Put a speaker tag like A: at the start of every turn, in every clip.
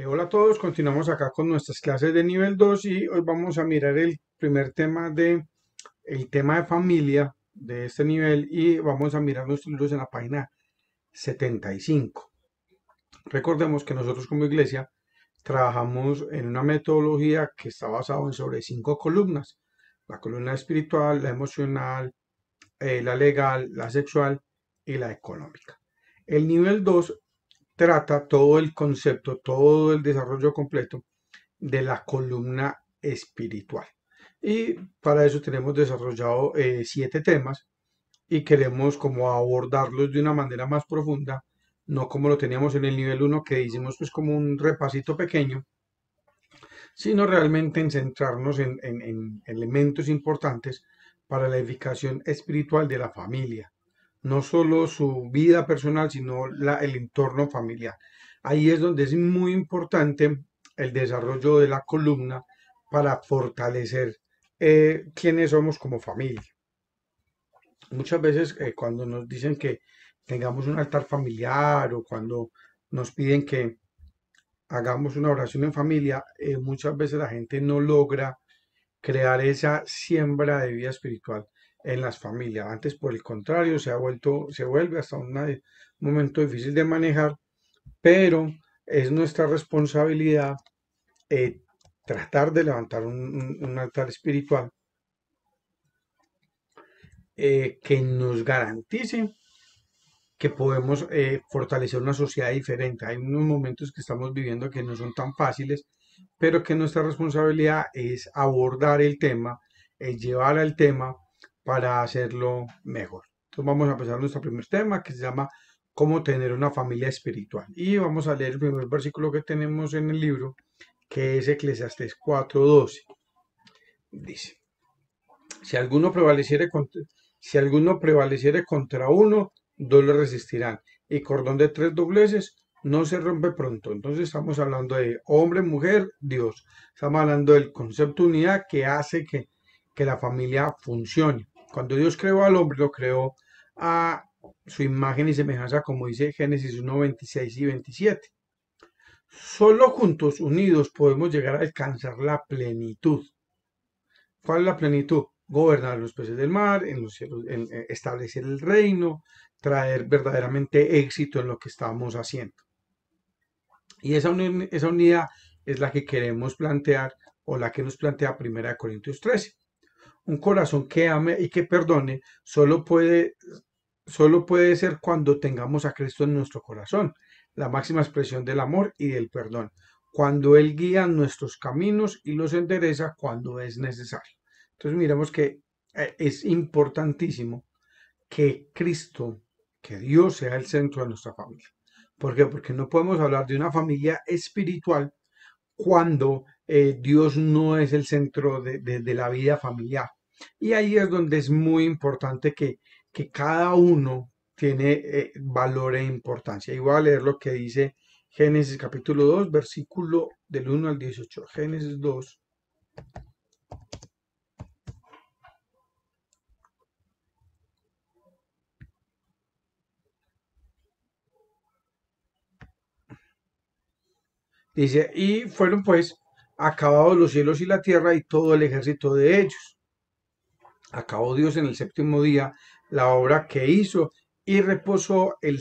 A: Hola a todos, continuamos acá con nuestras clases de nivel 2 y hoy vamos a mirar el primer tema el tema de familia de este nivel y vamos a mirar nuestros libros en la página 75. Recordemos que nosotros como iglesia trabajamos en una metodología que está basada en sobre 5 columnas: la columna espiritual, la emocional, la legal, la sexual y la económica. El nivel 2 trata todo el concepto, todo el desarrollo completo de la columna espiritual. Y para eso tenemos desarrollado 7 temas y queremos como abordarlos de una manera más profunda, no como lo teníamos en el nivel uno que hicimos pues como un repasito pequeño, sino realmente en centrarnos en elementos importantes para la edificación espiritual de la familia. No solo su vida personal, sino el entorno familiar. Ahí es donde es muy importante el desarrollo de la columna para fortalecer quiénes somos como familia. Muchas veces cuando nos dicen que tengamos un altar familiar o cuando nos piden que hagamos una oración en familia, muchas veces la gente no logra crear esa siembra de vida espiritual en las familias. Antes, por el contrario, se vuelve hasta un momento difícil de manejar, pero es nuestra responsabilidad eh, tratar de levantar un altar espiritual que nos garantice que podemos fortalecer una sociedad diferente. Hay unos momentos que estamos viviendo que no son tan fáciles, pero que nuestra responsabilidad es abordar el tema, es llevar al tema para hacerlo mejor. Entonces vamos a empezar nuestro primer tema que se llama cómo tener una familia espiritual. Y vamos a leer el primer versículo que tenemos en el libro, que es Eclesiastés 4:12. Dice, si alguno prevaleciere contra, si alguno prevaleciere contra uno, dos le resistirán. Y cordón de 3 dobleces no se rompe pronto. Entonces estamos hablando de hombre, mujer, Dios. Estamos hablando del concepto de unidad que hace que la familia funcione. Cuando Dios creó al hombre, lo creó a su imagen y semejanza, como dice Génesis 1:26 y 27. Solo juntos, unidos, podemos llegar a alcanzar la plenitud. ¿Cuál es la plenitud? Gobernar los peces del mar, en los cielos, establecer el reino, traer verdaderamente éxito en lo que estamos haciendo. Y esa unidad es la que queremos plantear o la que nos plantea 1 Corintios 13. Un corazón que ame y que perdone solo puede ser cuando tengamos a Cristo en nuestro corazón, la máxima expresión del amor y del perdón, cuando Él guía nuestros caminos y los endereza cuando es necesario. Entonces miremos que es importantísimo que Cristo, que Dios sea el centro de nuestra familia. ¿Por qué? Porque no podemos hablar de una familia espiritual cuando Dios no es el centro de la vida familiar. Y ahí es donde es muy importante que cada uno tiene valor e importancia. Y voy a leer lo que dice Génesis capítulo 2, versículo del 1 al 18. Génesis 2. Dice, y fueron pues acabados los cielos y la tierra y todo el ejército de ellos. Acabó Dios en el séptimo día la obra que hizo y reposó el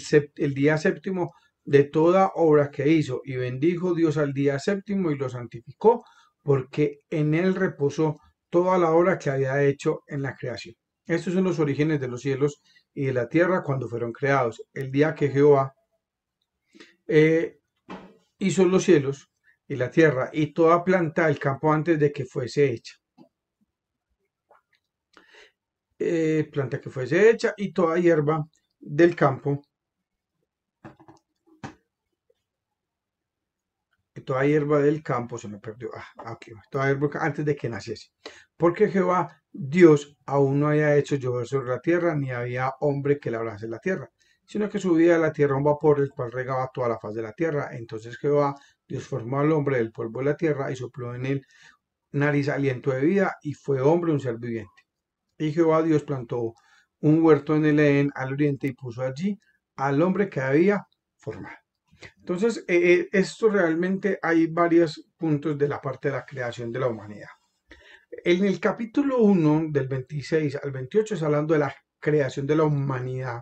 A: día séptimo de toda obra que hizo. Y bendijo Dios al día séptimo y lo santificó, porque en él reposó toda la obra que había hecho en la creación. Estos son los orígenes de los cielos y de la tierra cuando fueron creados. El día que Jehová eh, hizo los cielos y la tierra y toda planta del campo antes de que fuese hecha. Planta que fuese hecha y toda hierba del campo, se me perdió, okay, toda hierba antes de que naciese. Porque Jehová Dios aún no había hecho llover sobre la tierra, ni había hombre que labrase la tierra, sino que subía de la tierra un vapor, el cual regaba toda la faz de la tierra. Entonces Jehová Dios formó al hombre del polvo de la tierra y sopló en él nariz aliento de vida, y fue hombre un ser viviente. Y Jehová Dios plantó un huerto en el Edén al oriente y puso allí al hombre que había formado. Entonces, esto realmente hay varios puntos de la parte de la creación de la humanidad. En el capítulo 1, del 26 al 28, es hablando de la creación de la humanidad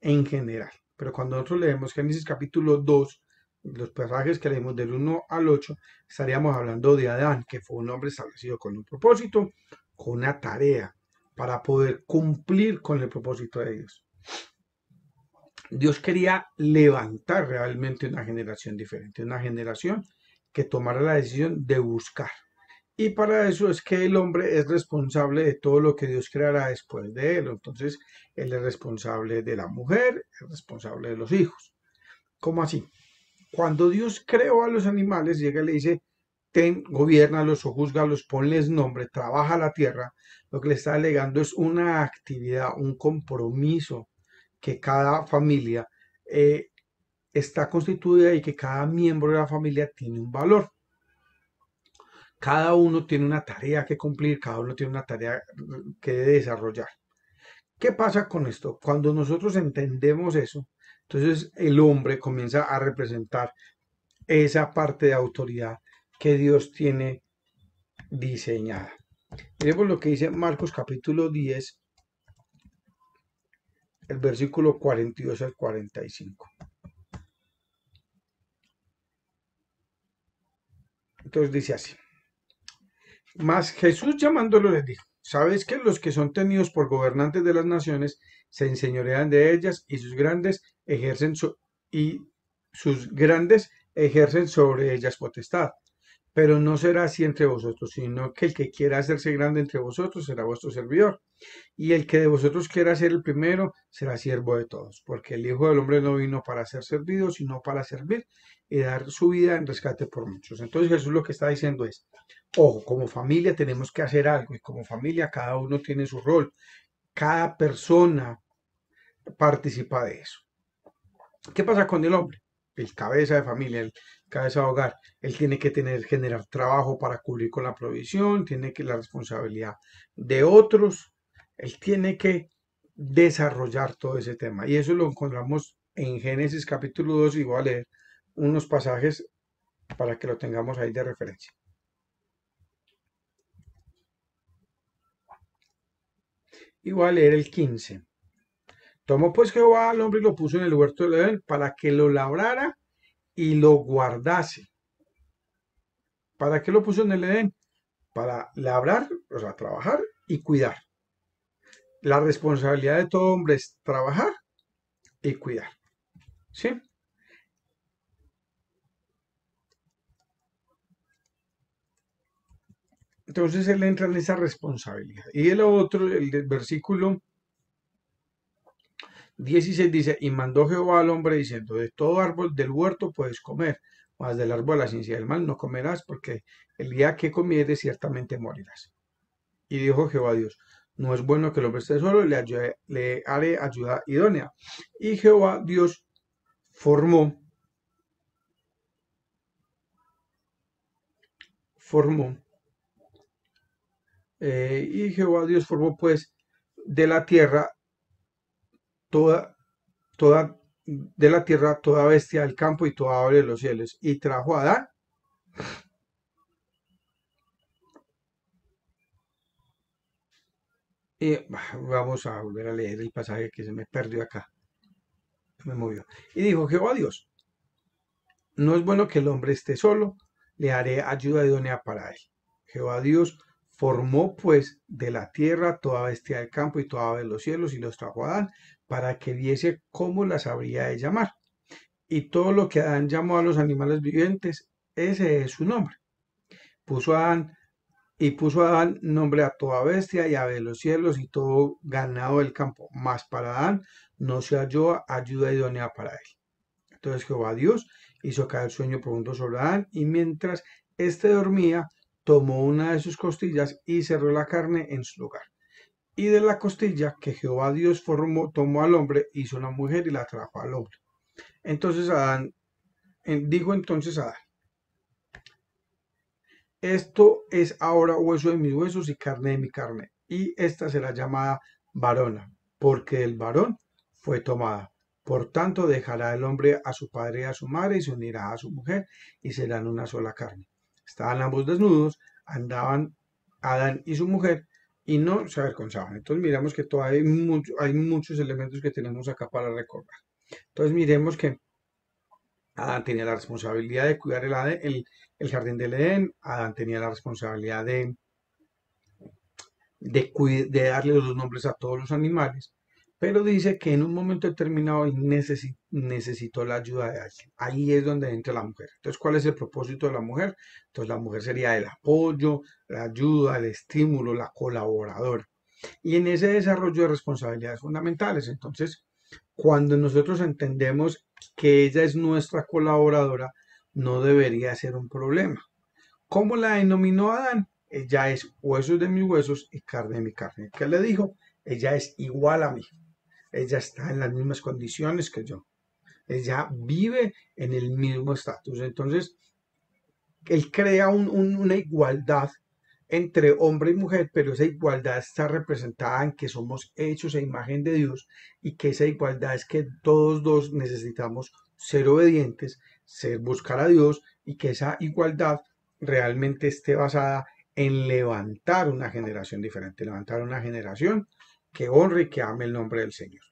A: en general. Pero cuando nosotros leemos Génesis capítulo 2, los pasajes que leemos del 1 al 8, estaríamos hablando de Adán, que fue un hombre establecido con un propósito, con una tarea, para poder cumplir con el propósito de Dios. Dios quería levantar realmente una generación diferente, una generación que tomara la decisión de buscar. Y para eso es que el hombre es responsable de todo lo que Dios creará después de él. Entonces, él es responsable de la mujer, es responsable de los hijos. ¿Cómo así? Cuando Dios creó a los animales, llega y le dice, ten, gobiérnalos o júzgalos, ponles nombre, trabaja la tierra. Lo que le está alegando es una actividad, un compromiso que cada familia está constituida y que cada miembro de la familia tiene un valor. Cada uno tiene una tarea que cumplir, cada uno tiene una tarea que desarrollar. ¿Qué pasa con esto? Cuando nosotros entendemos eso, entonces el hombre comienza a representar esa parte de autoridad que Dios tiene diseñada. Miremos lo que dice Marcos capítulo 10, el versículo 42 al 45. Entonces dice así. Mas Jesús llamándolo les dijo, ¿sabéis que los que son tenidos por gobernantes de las naciones se enseñorean de ellas y sus grandes ejercen sobre ellas potestad? Pero no será así entre vosotros, sino que el que quiera hacerse grande entre vosotros será vuestro servidor. Y el que de vosotros quiera ser el primero será siervo de todos, porque el Hijo del Hombre no vino para ser servido, sino para servir y dar su vida en rescate por muchos. Entonces Jesús lo que está diciendo es, ojo, como familia tenemos que hacer algo y como familia cada uno tiene su rol, cada persona participa de eso. ¿Qué pasa con el hombre? El cabeza de familia, el cabeza de hogar, él tiene que generar trabajo para cubrir con la provisión, tiene que la responsabilidad de otros, él tiene que desarrollar todo ese tema. Y eso lo encontramos en Génesis capítulo 2 y voy a leer unos pasajes para que lo tengamos ahí de referencia. Y voy a leer el 15. Tomó pues Jehová al hombre y lo puso en el huerto del Edén para que lo labrara y lo guardase. ¿Para qué lo puso en el Edén? Para labrar, o sea, trabajar y cuidar. La responsabilidad de todo hombre es trabajar y cuidar. ¿Sí? Entonces él entra en esa responsabilidad. Y el otro, el del versículo 16 dice, y mandó Jehová al hombre diciendo, de todo árbol del huerto puedes comer, mas del árbol de la ciencia del mal no comerás, porque el día que comieres ciertamente morirás. Y dijo Jehová Dios, no es bueno que el hombre esté solo, le haré ayuda idónea. Y Jehová Dios formó y Jehová Dios formó pues de la tierra toda, toda, de la tierra toda bestia del campo y toda ave de los cielos. Y trajo a Adán. Y vamos a volver a leer el pasaje que se me perdió acá. Me movió. Y dijo Jehová Dios, no es bueno que el hombre esté solo, le haré ayuda idónea para él. Jehová Dios formó pues de la tierra toda bestia del campo y toda ave de los cielos y los trajo a Adán para que viese cómo las habría de llamar. Y todo lo que Adán llamó a los animales vivientes, ese es su nombre. Puso Adán nombre a toda bestia y ave de los cielos y todo ganado del campo. Mas para Adán no se halló ayuda idónea para él. Entonces Jehová Dios hizo caer sueño profundo sobre Adán y mientras éste dormía, tomó una de sus costillas y cerró la carne en su lugar. Y de la costilla que Jehová Dios formó, tomó al hombre, hizo una mujer y la trajo al hombre. Entonces dijo entonces Adán, esto es ahora hueso de mis huesos y carne de mi carne, y esta será llamada varona, porque el varón fue tomada. Por tanto, dejará el hombre a su padre y a su madre y se unirá a su mujer y serán una sola carne. Estaban ambos desnudos, andaban Adán y su mujer y no se avergonzaban. Entonces miramos que todavía hay muchos elementos que tenemos acá para recordar. Entonces miremos que Adán tenía la responsabilidad de cuidar el jardín del Edén, Adán tenía la responsabilidad de darle los nombres a todos los animales, pero dice que en un momento determinado él necesitó la ayuda de alguien. Ahí es donde entra la mujer. Entonces, ¿cuál es el propósito de la mujer? Entonces, la mujer sería el apoyo, la ayuda, el estímulo, la colaboradora. Y en ese desarrollo de responsabilidades fundamentales, entonces, cuando nosotros entendemos que ella es nuestra colaboradora, no debería ser un problema. ¿Cómo la denominó Adán? Ella es huesos de mis huesos y carne de mi carne. ¿Qué le dijo? Ella es igual a mí. Ella está en las mismas condiciones que yo. Ella vive en el mismo estatus. Entonces, él crea una igualdad entre hombre y mujer, pero esa igualdad está representada en que somos hechos a imagen de Dios y que esa igualdad es que todos dos necesitamos ser obedientes, buscar a Dios y que esa igualdad realmente esté basada en levantar una generación diferente, levantar una generación que honre y que ame el nombre del Señor.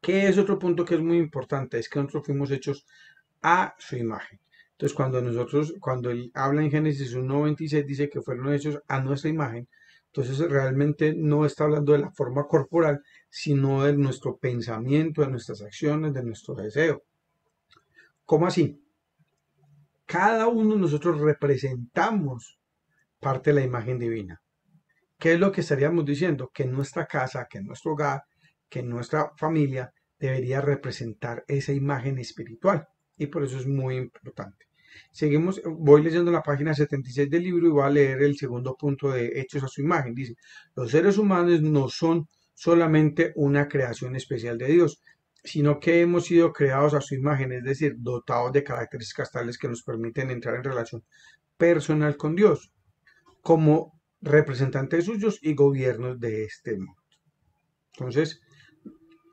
A: ¿Qué es otro punto que es muy importante? Es que nosotros fuimos hechos a su imagen. Entonces, cuando él habla en Génesis 1:26, dice que fueron hechos a nuestra imagen. Entonces, realmente no está hablando de la forma corporal, sino de nuestro pensamiento, de nuestras acciones, de nuestro deseo. ¿Cómo así? Cada uno de nosotros representamos parte de la imagen divina. ¿Qué es lo que estaríamos diciendo? Que nuestra casa, que nuestro hogar, que nuestra familia debería representar esa imagen espiritual. Y por eso es muy importante. Seguimos, voy leyendo la página 76 del libro y voy a leer el segundo punto de Hechos a su imagen. Dice, los seres humanos no son solamente una creación especial de Dios, sino que hemos sido creados a su imagen, es decir, dotados de características tales que nos permiten entrar en relación personal con Dios, como representantes suyos y gobiernos de este mundo. Entonces,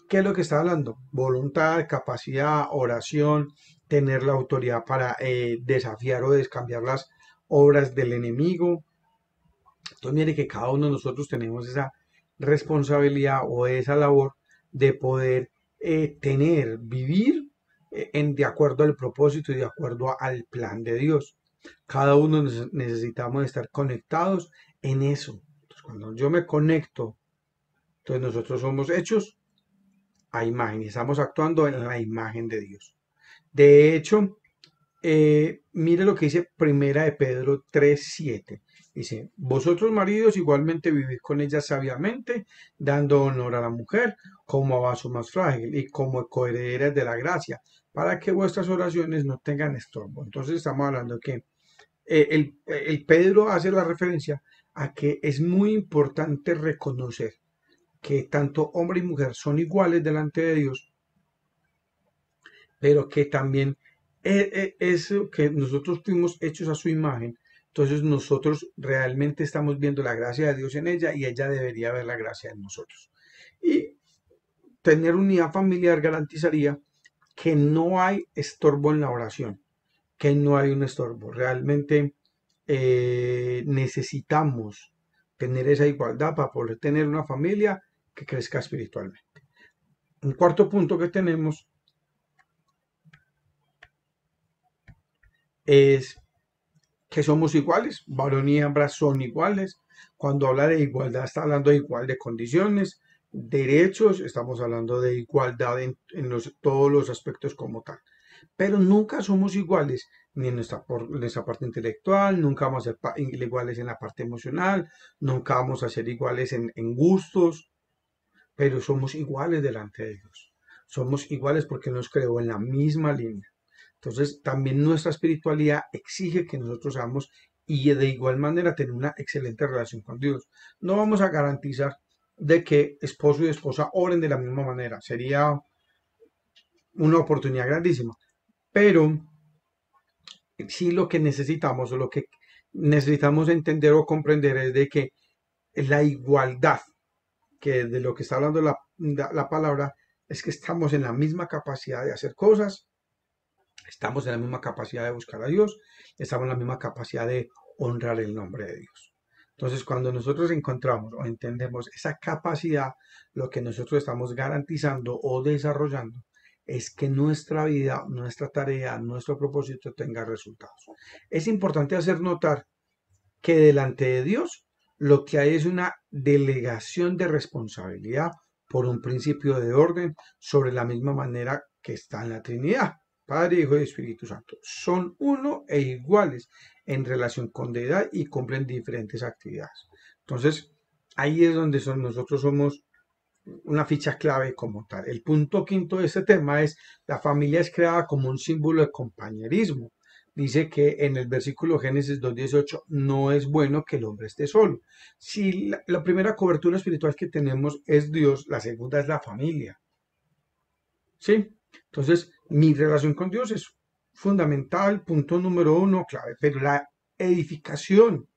A: ¿qué es lo que está hablando? Voluntad, capacidad, oración, tener la autoridad para desafiar o descambiar las obras del enemigo. Entonces, mire que cada uno de nosotros tenemos esa responsabilidad o esa labor de poder vivir de acuerdo al propósito y de acuerdo al plan de Dios. Cada uno necesitamos estar conectados en eso. Entonces, cuando yo me conecto, entonces nosotros somos hechos a imagen y estamos actuando en la imagen de Dios. De hecho, mire lo que dice Primera de Pedro 3:7. Dice, vosotros maridos igualmente vivid con ella sabiamente, dando honor a la mujer como a vaso más frágil y como coherederas de la gracia, para que vuestras oraciones no tengan estorbo. Entonces estamos hablando que el Pedro hace la referencia a que es muy importante reconocer que tanto hombre y mujer son iguales delante de Dios, pero que también es que nosotros fuimos hechos a su imagen. Entonces nosotros realmente estamos viendo la gracia de Dios en ella y ella debería ver la gracia en nosotros. Y tener unidad familiar garantizaría que no hay estorbo en la oración, que no hay un estorbo. Realmente necesitamos tener esa igualdad para poder tener una familia que crezca espiritualmente. Un cuarto punto que tenemos es que somos iguales, varón y hembra son iguales. Cuando habla de igualdad está hablando de igual de condiciones, derechos, estamos hablando de igualdad en todos los aspectos como tal. Pero nunca somos iguales, ni en nuestra parte intelectual, nunca vamos a ser iguales en la parte emocional, nunca vamos a ser iguales en gustos, pero somos iguales delante de Dios. Somos iguales porque nos creó en la misma línea. Entonces, también nuestra espiritualidad exige que nosotros seamos y de igual manera tener una excelente relación con Dios. No vamos a garantizar de que esposo y esposa oren de la misma manera. Sería una oportunidad grandísima. Pero sí lo que necesitamos o lo que necesitamos entender o comprender es de que la igualdad, que de lo que está hablando la palabra, es que estamos en la misma capacidad de hacer cosas, estamos en la misma capacidad de buscar a Dios, estamos en la misma capacidad de honrar el nombre de Dios. Entonces, cuando nosotros encontramos o entendemos esa capacidad, lo que nosotros estamos garantizando o desarrollando es que nuestra vida, nuestra tarea, nuestro propósito tenga resultados. Es importante hacer notar que delante de Dios lo que hay es una delegación de responsabilidad por un principio de orden sobre la misma manera que está en la Trinidad. Padre, Hijo y Espíritu Santo son uno e iguales en relación con deidad y cumplen diferentes actividades. Entonces, ahí es donde nosotros somos una ficha clave como tal. El punto quinto de este tema es: la familia es creada como un símbolo de compañerismo. Dice que en el versículo Génesis 2:18 no es bueno que el hombre esté solo. Si la primera cobertura espiritual que tenemos es Dios, la segunda es la familia. ¿Sí? Entonces, mi relación con Dios es fundamental, punto número uno, clave, pero la edificación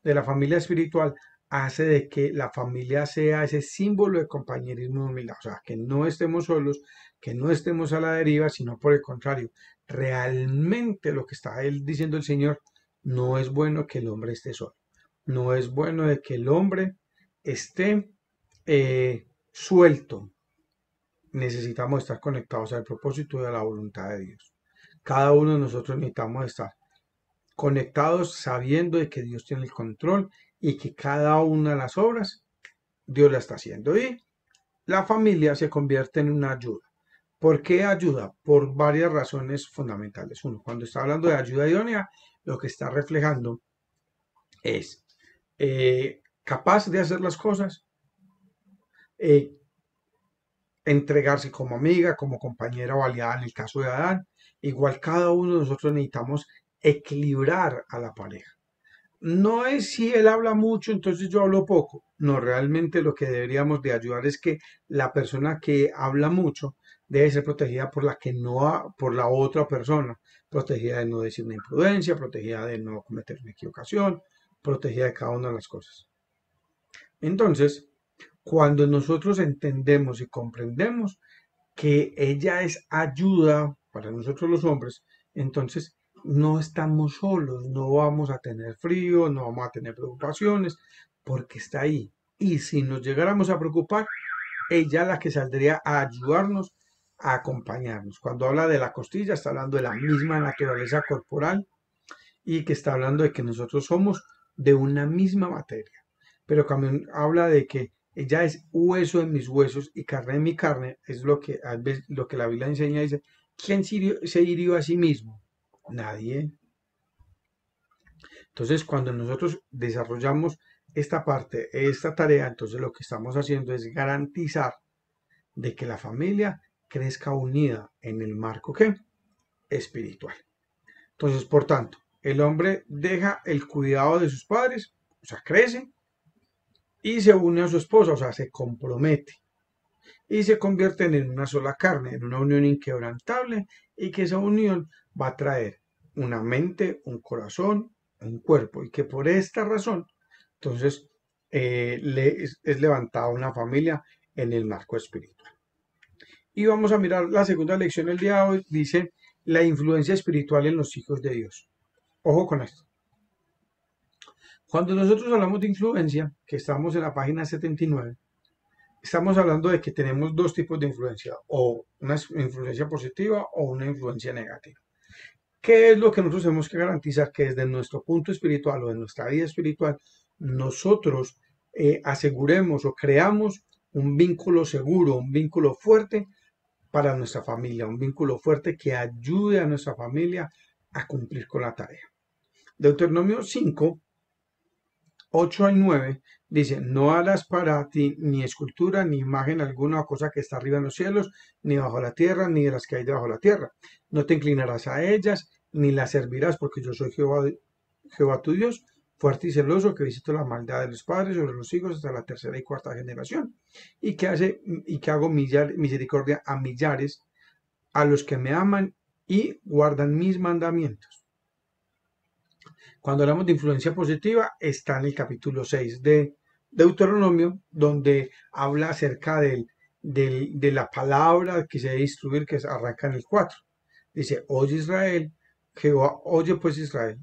A: de la familia espiritual hace de que la familia sea ese símbolo de compañerismo y humildad, o sea, que no estemos solos, que no estemos a la deriva, sino por el contrario, realmente lo que está él diciendo el Señor: no es bueno que el hombre esté solo, no es bueno de que el hombre esté suelto. Necesitamos estar conectados al propósito y a la voluntad de Dios. Cada uno de nosotros necesitamos estar conectados sabiendo de que Dios tiene el control y que cada una de las obras Dios la está haciendo. Y la familia se convierte en una ayuda. ¿Por qué ayuda? Por varias razones fundamentales. Uno, cuando está hablando de ayuda idónea, lo que está reflejando es capaz de hacer las cosas, eh, entregarse como amiga, como compañera o aliada en el caso de Adán. Igual cada uno de nosotros necesitamos equilibrar a la pareja. No es si él habla mucho, entonces yo hablo poco. No, realmente lo que deberíamos de ayudar es que la persona que habla mucho debe ser protegida por la que no, por la otra persona, protegida de no decir una imprudencia, protegida de no cometer una equivocación, protegida de cada una de las cosas. Entonces, cuando nosotros entendemos y comprendemos que ella es ayuda para nosotros los hombres, entonces no estamos solos, no vamos a tener frío, no vamos a tener preocupaciones, porque está ahí. Y si nos llegáramos a preocupar, ella es la que saldría a ayudarnos, a acompañarnos. Cuando habla de la costilla, está hablando de la misma naturaleza corporal y que está hablando de que nosotros somos de una misma materia. Pero también habla de que ella es hueso de mis huesos y carne de mi carne, es lo que, lo que la Biblia enseña. Dice: ¿quién se hirió a sí mismo? Nadie. Entonces, cuando nosotros desarrollamos esta parte, esta tarea, entonces lo que estamos haciendo es garantizar de que la familia crezca unida en el marco ¿qué? Espiritual. Entonces, por tanto, el hombre deja el cuidado de sus padres, o sea, crece y se une a su esposa, o sea, se compromete y se convierten en una sola carne, en una unión inquebrantable, y que esa unión va a traer una mente, un corazón, un cuerpo, y que por esta razón, entonces, es levantada una familia en el marco espiritual. Y vamos a mirar la segunda lección del día de hoy, dice: la influencia espiritual en los hijos de Dios. Ojo con esto. Cuando nosotros hablamos de influencia, que estamos en la página 79, estamos hablando de que tenemos dos tipos de influencia: o una influencia positiva o una influencia negativa. ¿Qué es lo que nosotros tenemos que garantizar? Que desde nuestro punto espiritual o de nuestra vida espiritual, nosotros aseguremos o creamos un vínculo seguro, un vínculo fuerte para nuestra familia, un vínculo fuerte que ayude a nuestra familia a cumplir con la tarea. Deuteronomio 5, 8 al 9 dice: no harás para ti ni escultura, ni imagen alguna o cosa que está arriba en los cielos, ni bajo la tierra, ni de las que hay debajo de la tierra. No te inclinarás a ellas, ni las servirás, porque yo soy Jehová tu Dios, fuerte y celoso, que visito la maldad de los padres sobre los hijos hasta la tercera y cuarta generación, y que hago misericordia a millares, a los que me aman y guardan mis mandamientos. Cuando hablamos de influencia positiva, está en el capítulo 6 de Deuteronomio, donde habla acerca del de la palabra que se debe instruir, que arranca en el 4. Dice, oye Israel, Jehová, oye pues Israel,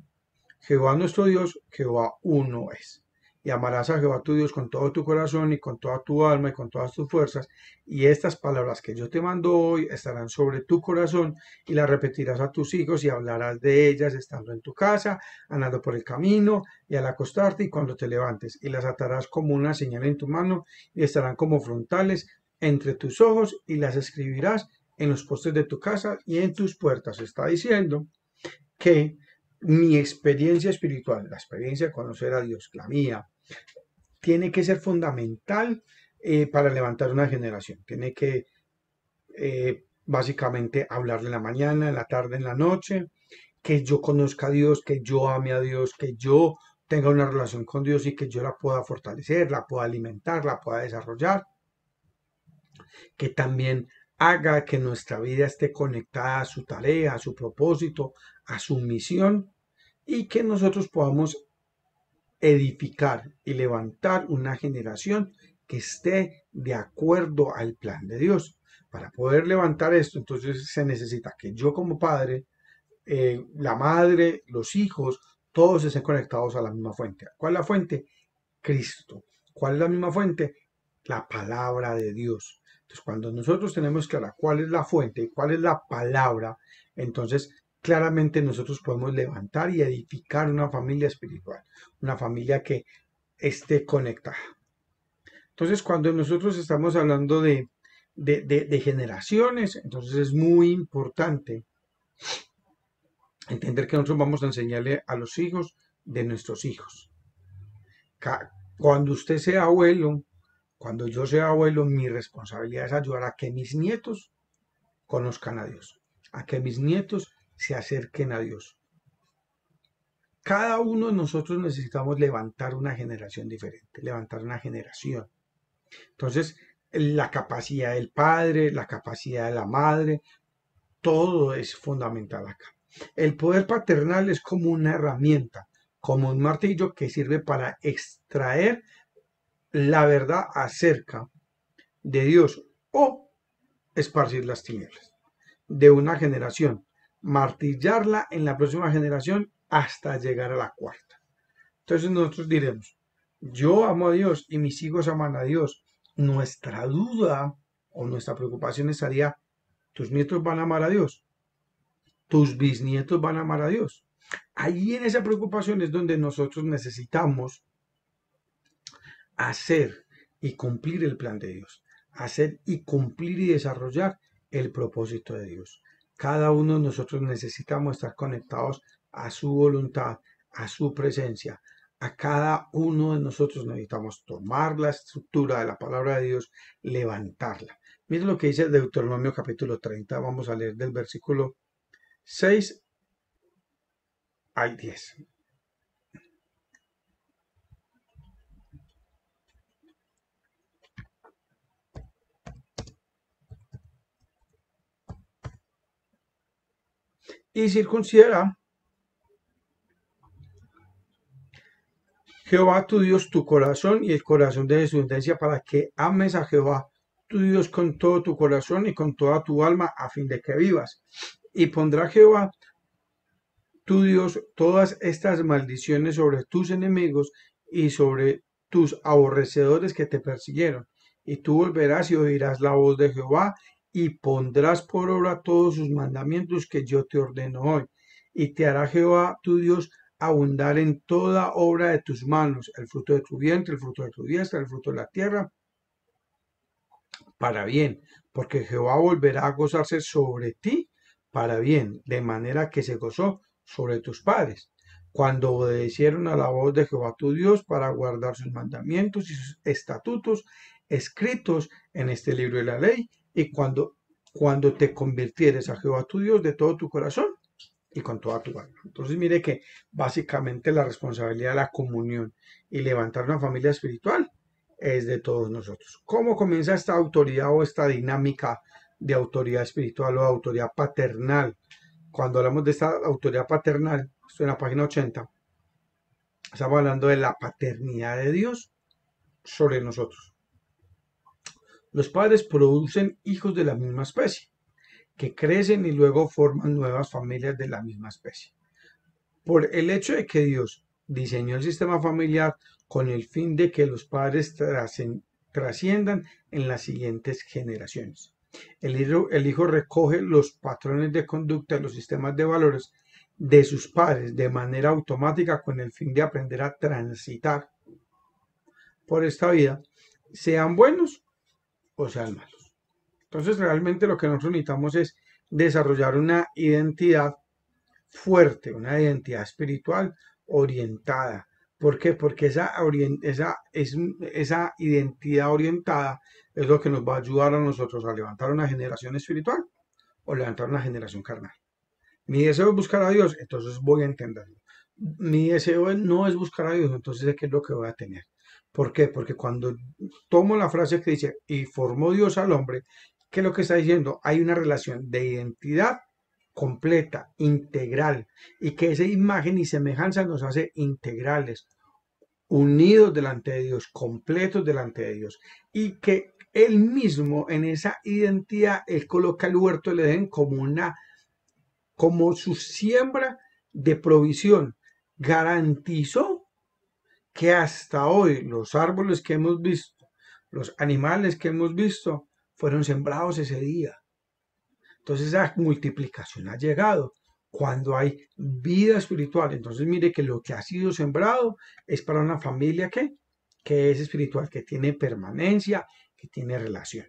A: Jehová nuestro Dios, Jehová uno es. Y amarás a Jehová tu Dios con todo tu corazón y con toda tu alma y con todas tus fuerzas. Y estas palabras que yo te mando hoy estarán sobre tu corazón y las repetirás a tus hijos y hablarás de ellas estando en tu casa, andando por el camino y al acostarte y cuando te levantes. Y las atarás como una señal en tu mano y estarán como frontales entre tus ojos y las escribirás en los postes de tu casa y en tus puertas. Está diciendo que mi experiencia espiritual, la experiencia de conocer a Dios, la mía, tiene que ser fundamental para levantar una generación. Tiene que básicamente hablarle en la mañana, en la tarde, en la noche, que yo conozca a Dios, que yo ame a Dios, que yo tenga una relación con Dios y que yo la pueda fortalecer, la pueda alimentar, la pueda desarrollar, que también haga que nuestra vida esté conectada a su tarea, a su propósito, a su misión y que nosotros podamos edificar y levantar una generación que esté de acuerdo al plan de Dios. Para poder levantar esto, entonces se necesita que yo como padre, la madre, los hijos, todos estén conectados a la misma fuente. ¿Cuál es la fuente? Cristo. ¿Cuál es la misma fuente? La palabra de Dios. Entonces, cuando nosotros tenemos clara cuál es la fuente y cuál es la palabra, entonces claramente nosotros podemos levantar y edificar una familia espiritual, una familia que esté conectada. Entonces, cuando nosotros estamos hablando de generaciones, entonces es muy importante entender que nosotros vamos a enseñarle a los hijos de nuestros hijos. Cuando usted sea abuelo, cuando yo sea abuelo, mi responsabilidad es ayudar a que mis nietos conozcan a Dios, a que mis nietos se acerquen a Dios. Cada uno de nosotros necesitamos levantar una generación diferente, levantar una generación. Entonces, la capacidad del padre, la capacidad de la madre, todo es fundamental acá. El poder paternal es como una herramienta, como un martillo que sirve para extraer la verdad acerca de Dios o esparcir las tinieblas de una generación, martillarla en la próxima generación hasta llegar a la cuarta. Entonces nosotros diremos, yo amo a Dios y mis hijos aman a Dios. Nuestra duda o nuestra preocupación estaría, tus nietos van a amar a Dios, tus bisnietos van a amar a Dios. Ahí en esa preocupación es donde nosotros necesitamos hacer y cumplir el plan de Dios, hacer y cumplir y desarrollar el propósito de Dios. Cada uno de nosotros necesitamos estar conectados a su voluntad, a su presencia. A cada uno de nosotros necesitamos tomar la estructura de la palabra de Dios, levantarla. Miren lo que dice Deuteronomio capítulo 30. Vamos a leer del versículo 6 al 10. Y circuncida Jehová tu Dios tu corazón y el corazón de descendencia para que ames a Jehová tu Dios con todo tu corazón y con toda tu alma a fin de que vivas. Y pondrá Jehová tu Dios todas estas maldiciones sobre tus enemigos y sobre tus aborrecedores que te persiguieron. Y tú volverás y oirás la voz de Jehová y pondrás por obra todos sus mandamientos que yo te ordeno hoy. Y te hará Jehová tu Dios abundar en toda obra de tus manos, el fruto de tu vientre, el fruto de tu diestra, el fruto de la tierra, para bien, porque Jehová volverá a gozarse sobre ti para bien, de manera que se gozó sobre tus padres, cuando obedecieron a la voz de Jehová tu Dios para guardar sus mandamientos y sus estatutos escritos en este libro de la ley, y cuando te convirtieres a Jehová tu Dios de todo tu corazón y con toda tu alma. Entonces mire que básicamente la responsabilidad de la comunión y levantar una familia espiritual es de todos nosotros. ¿Cómo comienza esta autoridad o esta dinámica de autoridad espiritual o autoridad paternal? Cuando hablamos de esta autoridad paternal, estoy en la página 80, estamos hablando de la paternidad de Dios sobre nosotros. Los padres producen hijos de la misma especie, que crecen y luego forman nuevas familias de la misma especie. Por el hecho de que Dios diseñó el sistema familiar con el fin de que los padres trasciendan en las siguientes generaciones. El hijo recoge los patrones de conducta y los sistemas de valores de sus padres de manera automática con el fin de aprender a transitar por esta vida, sean buenos o sean malos. Entonces realmente lo que nosotros necesitamos es desarrollar una identidad fuerte, una identidad espiritual orientada. ¿Por qué? Porque esa identidad orientada es lo que nos va a ayudar a nosotros a levantar una generación espiritual o levantar una generación carnal. Mi deseo es buscar a Dios, entonces voy a entenderlo. Mi deseo no es buscar a Dios, entonces ¿qué es lo que voy a tener? ¿Por qué? Porque cuando tomo la frase que dice, y formó Dios al hombre, ¿qué es lo que está diciendo? Hay una relación de identidad completa, integral, y que esa imagen y semejanza nos hace integrales, unidos delante de Dios, completos delante de Dios, y que Él mismo en esa identidad, Él coloca el huerto del Edén como su siembra de provisión, garantizó que hasta hoy los árboles que hemos visto, los animales que hemos visto, fueron sembrados ese día. Entonces esa multiplicación ha llegado cuando hay vida espiritual. Entonces mire que lo que ha sido sembrado es para una familia que es espiritual, que tiene permanencia, que tiene relación.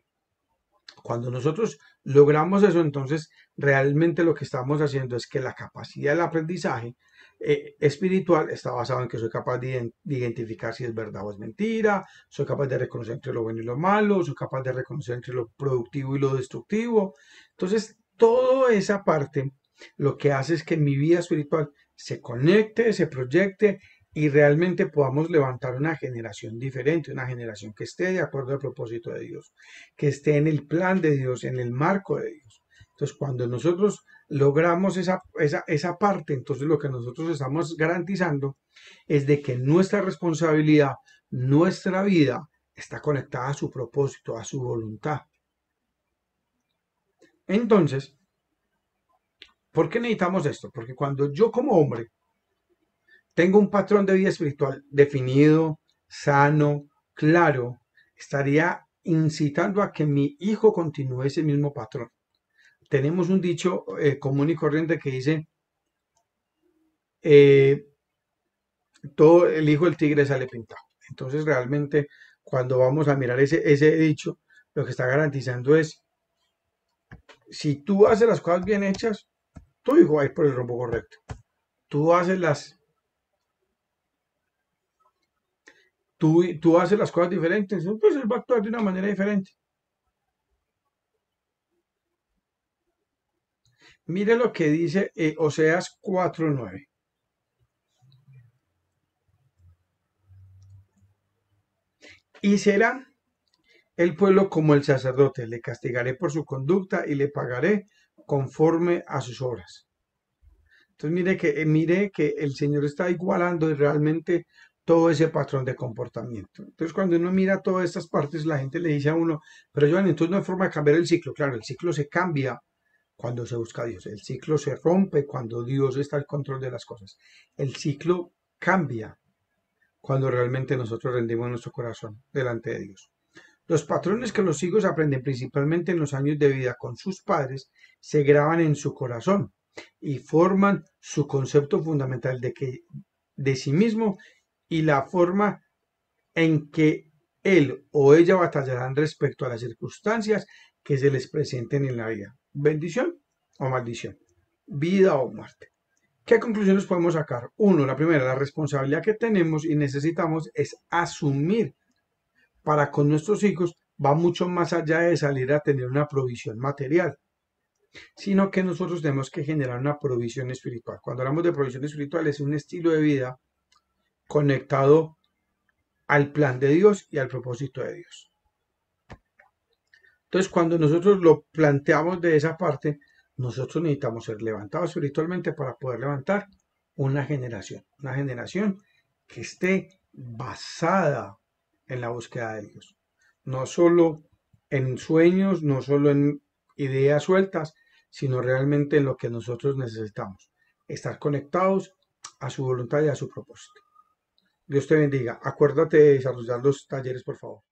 A: Cuando nosotros logramos eso, entonces realmente lo que estamos haciendo es que la capacidad del aprendizaje espiritual está basado en que soy capaz de identificar si es verdad o es mentira, soy capaz de reconocer entre lo bueno y lo malo, soy capaz de reconocer entre lo productivo y lo destructivo. Entonces, toda esa parte lo que hace es que mi vida espiritual se conecte, se proyecte y realmente podamos levantar una generación diferente, una generación que esté de acuerdo al propósito de Dios, que esté en el plan de Dios, en el marco de Dios. Entonces, cuando nosotros logramos esa parte, entonces lo que nosotros estamos garantizando es de que nuestra responsabilidad, nuestra vida, está conectada a su propósito, a su voluntad. Entonces, ¿por qué necesitamos esto? Porque cuando yo como hombre tengo un patrón de vida espiritual definido, sano, claro, estaría incitando a que mi hijo continúe ese mismo patrón. Tenemos un dicho común y corriente que dice, eh, todo el hijo del tigre sale pintado. Entonces realmente cuando vamos a mirar ese dicho, lo que está garantizando es, si tú haces las cosas bien hechas, tu hijo va a ir por el rumbo correcto. Tú haces tú haces las cosas diferentes, pues él va a actuar de una manera diferente. Mire lo que dice Oseas 4:9. Y será el pueblo como el sacerdote, le castigaré por su conducta y le pagaré conforme a sus obras. Entonces mire que el Señor está igualando realmente todo ese patrón de comportamiento. Entonces cuando uno mira todas estas partes, la gente le dice a uno, pero Joan, entonces no hay forma de cambiar el ciclo. Claro, el ciclo se cambia cuando se busca a Dios. El ciclo se rompe cuando Dios está al control de las cosas. El ciclo cambia cuando realmente nosotros rendimos nuestro corazón delante de Dios. Los patrones que los hijos aprenden principalmente en los años de vida con sus padres se graban en su corazón y forman su concepto fundamental de sí mismo y la forma en que él o ella batallarán respecto a las circunstancias que se les presenten en la vida. Bendición o maldición, vida o muerte. ¿Qué conclusiones podemos sacar? Uno, la primera, la responsabilidad que tenemos y necesitamos es asumir para con nuestros hijos va mucho más allá de salir a tener una provisión material, sino que nosotros tenemos que generar una provisión espiritual. Cuando hablamos de provisión espiritual es un estilo de vida conectado al plan de Dios y al propósito de Dios. Entonces, cuando nosotros lo planteamos de esa parte, nosotros necesitamos ser levantados espiritualmente para poder levantar una generación que esté basada en la búsqueda de Dios. No solo en sueños, no solo en ideas sueltas, sino realmente en lo que nosotros necesitamos, estar conectados a su voluntad y a su propósito. Dios te bendiga. Acuérdate de desarrollar los talleres, por favor.